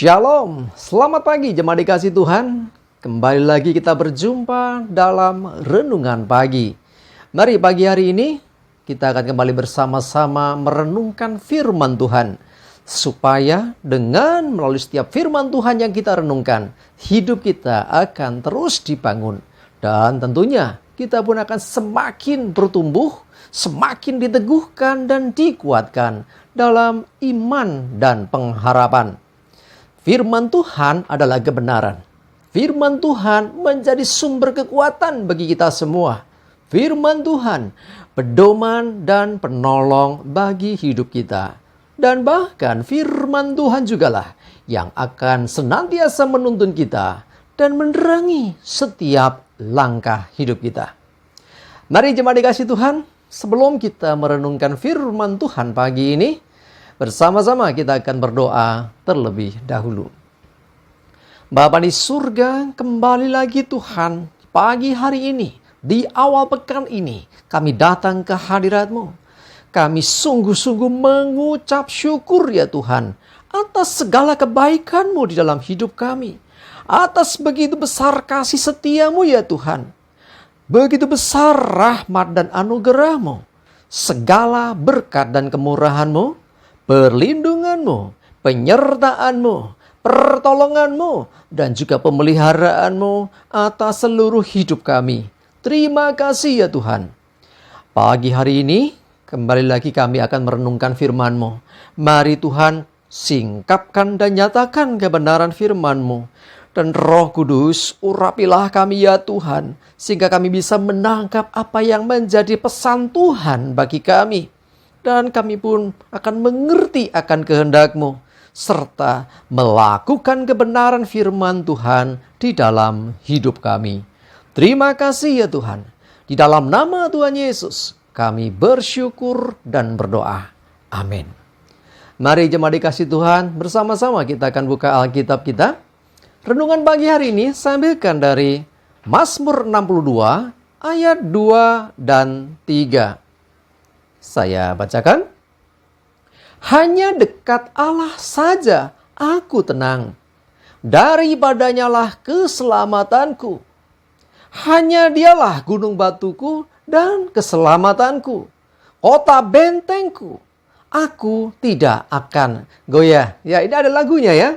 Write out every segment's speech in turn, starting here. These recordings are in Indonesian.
Shalom, selamat pagi jemaat dikasih Tuhan. Kembali lagi kita berjumpa dalam Renungan Pagi. Mari pagi hari ini kita akan kembali bersama-sama merenungkan firman Tuhan. Supaya dengan melalui setiap firman Tuhan yang kita renungkan, hidup kita akan terus dibangun. Dan tentunya kita pun akan semakin bertumbuh, semakin diteguhkan dan dikuatkan dalam iman dan pengharapan. Firman Tuhan adalah kebenaran. Firman Tuhan menjadi sumber kekuatan bagi kita semua. Firman Tuhan pedoman dan penolong bagi hidup kita. Dan bahkan firman Tuhan jugalah yang akan senantiasa menuntun kita dan menerangi setiap langkah hidup kita. Mari jemaat dikasih Tuhan, sebelum kita merenungkan firman Tuhan pagi ini, bersama-sama kita akan berdoa terlebih dahulu. Bapa di surga, kembali lagi Tuhan, pagi hari ini, di awal pekan ini, kami datang ke hadirat-Mu. Kami sungguh-sungguh mengucap syukur ya Tuhan, atas segala kebaikan-Mu di dalam hidup kami. Atas begitu besar kasih setia-Mu ya Tuhan. Begitu besar rahmat dan anugerah-Mu. Segala berkat dan kemurahan-Mu, perlindungan-Mu, penyertaan-Mu, pertolongan-Mu, dan juga pemeliharaanmu atas seluruh hidup kami. Terima kasih ya Tuhan. Pagi hari ini, kembali lagi kami akan merenungkan firman-Mu. Mari Tuhan, singkapkan dan nyatakan kebenaran firman-Mu. Dan Roh Kudus, urapilah kami ya Tuhan, sehingga kami bisa menangkap apa yang menjadi pesan Tuhan bagi kami. Dan kami pun akan mengerti akan kehendak-Mu, serta melakukan kebenaran firman Tuhan di dalam hidup kami. Terima kasih ya Tuhan. Di dalam nama Tuhan Yesus, kami bersyukur dan berdoa. Amin. Mari jemaat dikasih Tuhan, bersama-sama kita akan buka Alkitab kita. Renungan pagi hari ini saya ambilkan dari Mazmur 62 ayat 2 dan 3. Saya bacakan. Hanya dekat Allah saja aku tenang. Daripadanya lah keselamatanku. Hanya dialah gunung batuku dan keselamatanku. Kota bentengku. Aku tidak akan goyah. Ya, ini ada lagunya ya.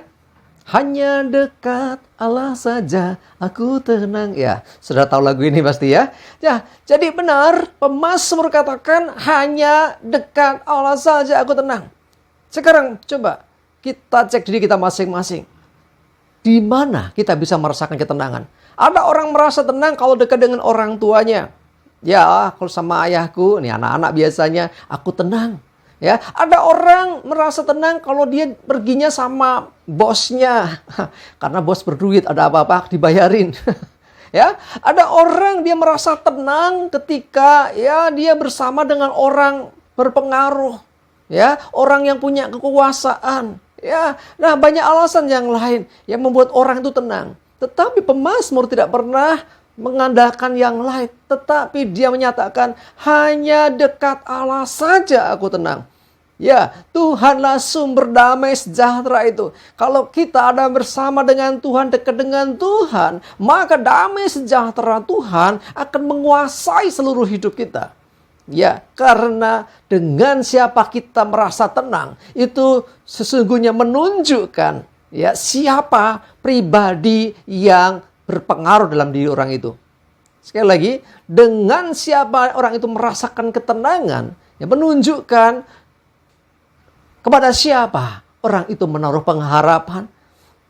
Hanya dekat Allah saja aku tenang. Ya, sudah tahu lagu ini pasti ya. Ya, jadi benar pemazmur katakan hanya dekat Allah saja aku tenang. Sekarang coba kita cek diri kita masing-masing. Di mana kita bisa merasakan ketenangan? Ada orang merasa tenang kalau dekat dengan orang tuanya. Ya, kalau sama ayahku, nih anak-anak biasanya aku tenang. Ya, ada orang merasa tenang kalau dia perginya sama bosnya. Karena bos berduit, ada apa-apa dibayarin. Ya, ada orang dia merasa tenang ketika ya dia bersama dengan orang berpengaruh. Ya, orang yang punya kekuasaan. Ya, nah banyak alasan yang lain yang membuat orang itu tenang. Tetapi pemazmur tidak pernah mengandalkan yang lain, tetapi dia menyatakan hanya dekat Allah saja aku tenang. Ya, Tuhanlah sumber damai sejahtera itu. Kalau kita ada bersama dengan Tuhan, dekat dengan Tuhan, maka damai sejahtera Tuhan akan menguasai seluruh hidup kita. Ya, karena dengan siapa kita merasa tenang, itu sesungguhnya menunjukkan ya siapa pribadi yang berpengaruh dalam diri orang itu. Sekali lagi, dengan siapa orang itu merasakan ketenangan, yang menunjukkan kepada siapa orang itu menaruh pengharapan,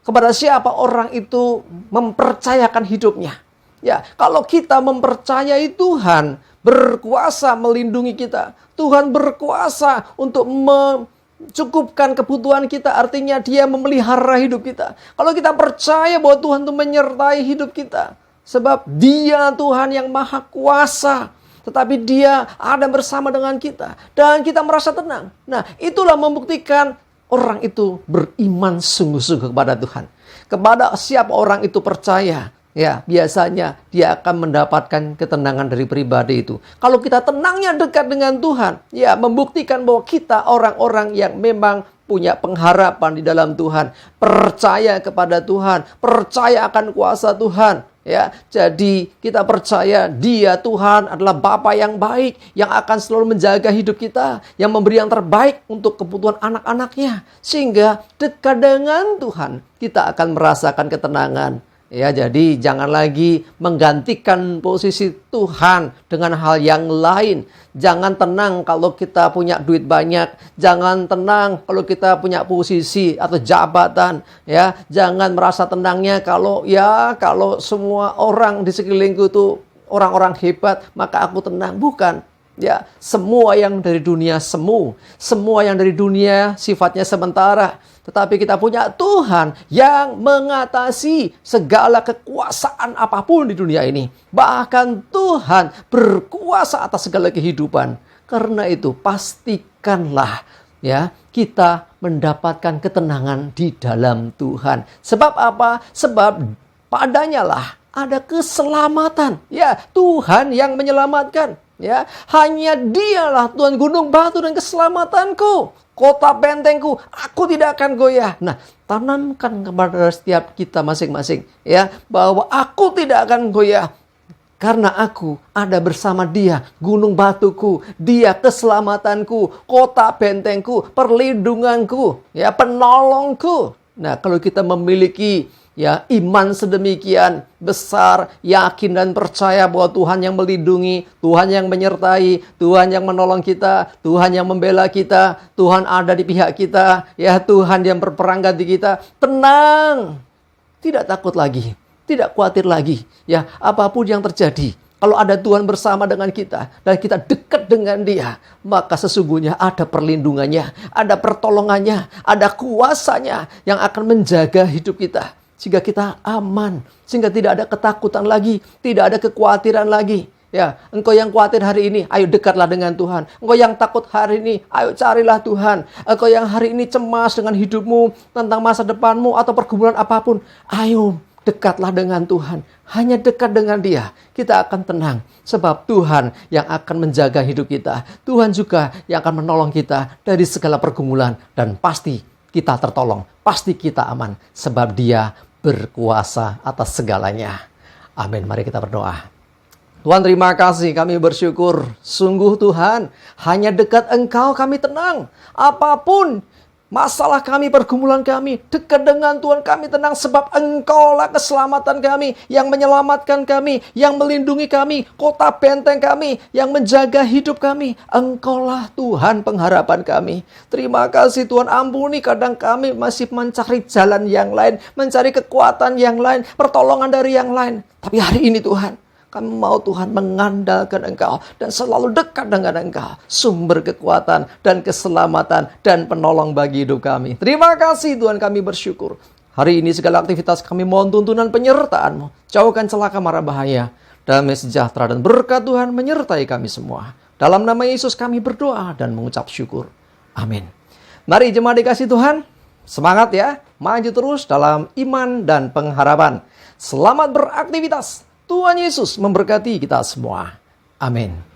kepada siapa orang itu mempercayakan hidupnya. Ya, kalau kita mempercayai Tuhan berkuasa melindungi kita, Tuhan berkuasa untuk cukupkan kebutuhan kita, artinya dia memelihara hidup kita. Kalau kita percaya bahwa Tuhan itu menyertai hidup kita, sebab dia Tuhan yang maha kuasa, tetapi dia ada bersama dengan kita, dan kita merasa tenang. Nah, itulah membuktikan orang itu beriman sungguh-sungguh kepada Tuhan. Kepada siapa orang itu percaya, ya biasanya dia akan mendapatkan ketenangan dari pribadi itu. Kalau kita tenangnya dekat dengan Tuhan, ya membuktikan bahwa kita orang-orang yang memang punya pengharapan di dalam Tuhan, percaya kepada Tuhan, percaya akan kuasa Tuhan. Ya, jadi kita percaya Dia Tuhan adalah Bapa yang baik, yang akan selalu menjaga hidup kita, yang memberi yang terbaik untuk kebutuhan anak-anaknya. Sehingga dekat dengan Tuhan, kita akan merasakan ketenangan. Ya, jadi jangan lagi menggantikan posisi Tuhan dengan hal yang lain. Jangan tenang kalau kita punya duit banyak. Jangan tenang kalau kita punya posisi atau jabatan. Ya, jangan merasa tenangnya kalau semua orang di sekelilingku itu orang-orang hebat, maka aku tenang. Bukan. Ya, semua yang dari dunia semu, semua yang dari dunia sifatnya sementara. Tetapi kita punya Tuhan yang mengatasi segala kekuasaan apapun di dunia ini. Bahkan Tuhan berkuasa atas segala kehidupan. Karena itu pastikanlah ya kita mendapatkan ketenangan di dalam Tuhan. Sebab apa? Sebab padanya lah ada keselamatan. Ya, Tuhan yang menyelamatkan. Ya, hanya Dialah Tuhan gunung batu dan keselamatanku, kota bentengku, aku tidak akan goyah. Nah, tanamkan kepada setiap kita masing-masing ya, bahwa aku tidak akan goyah karena aku ada bersama Dia, gunung batuku, Dia keselamatanku, kota bentengku, perlindunganku, ya, penolongku. Nah, kalau kita memiliki ya iman sedemikian besar, yakin dan percaya bahwa Tuhan yang melindungi, Tuhan yang menyertai, Tuhan yang menolong kita, Tuhan yang membela kita, Tuhan ada di pihak kita, ya Tuhan yang berperang ganti kita, tenang, tidak takut lagi, tidak khawatir lagi, ya apapun yang terjadi. Kalau ada Tuhan bersama dengan kita dan kita dekat dengan Dia, maka sesungguhnya ada perlindungannya, ada pertolongannya, ada kuasanya yang akan menjaga hidup kita. Sehingga kita aman, sehingga tidak ada ketakutan lagi, tidak ada kekhawatiran lagi. Ya, engkau yang khawatir hari ini, ayo dekatlah dengan Tuhan. Engkau yang takut hari ini, ayo carilah Tuhan. Engkau yang hari ini cemas dengan hidupmu, tentang masa depanmu atau pergumulan apapun, ayo dekatlah dengan Tuhan. Hanya dekat dengan Dia, kita akan tenang. Sebab Tuhan yang akan menjaga hidup kita. Tuhan juga yang akan menolong kita dari segala pergumulan. Dan pasti kita tertolong, pasti kita aman. Sebab Dia berkuasa atas segalanya. Amin. Mari kita berdoa. Tuhan, terima kasih, kami bersyukur. Sungguh Tuhan, hanya dekat Engkau kami tenang. Apapun masalah kami, pergumulan kami, dekat dengan Tuhan kami tenang. Sebab Engkaulah keselamatan kami, yang menyelamatkan kami, yang melindungi kami, kota benteng kami, yang menjaga hidup kami. Engkaulah Tuhan pengharapan kami. Terima kasih Tuhan, ampuni kadang kami masih mencari jalan yang lain, mencari kekuatan yang lain, pertolongan dari yang lain. Tapi hari ini Tuhan, kami mau Tuhan mengandalkan Engkau dan selalu dekat dengan Engkau, sumber kekuatan dan keselamatan dan penolong bagi hidup kami. Terima kasih Tuhan, kami bersyukur. Hari ini segala aktivitas kami mohon tuntunan penyertaan-Mu. Jauhkan celaka mara bahaya, damai sejahtera dan berkat Tuhan menyertai kami semua. Dalam nama Yesus kami berdoa dan mengucap syukur. Amin. Mari jemaat dikasih Tuhan, semangat ya, maju terus dalam iman dan pengharapan. Selamat beraktivitas. Tuhan Yesus memberkati kita semua. Amin.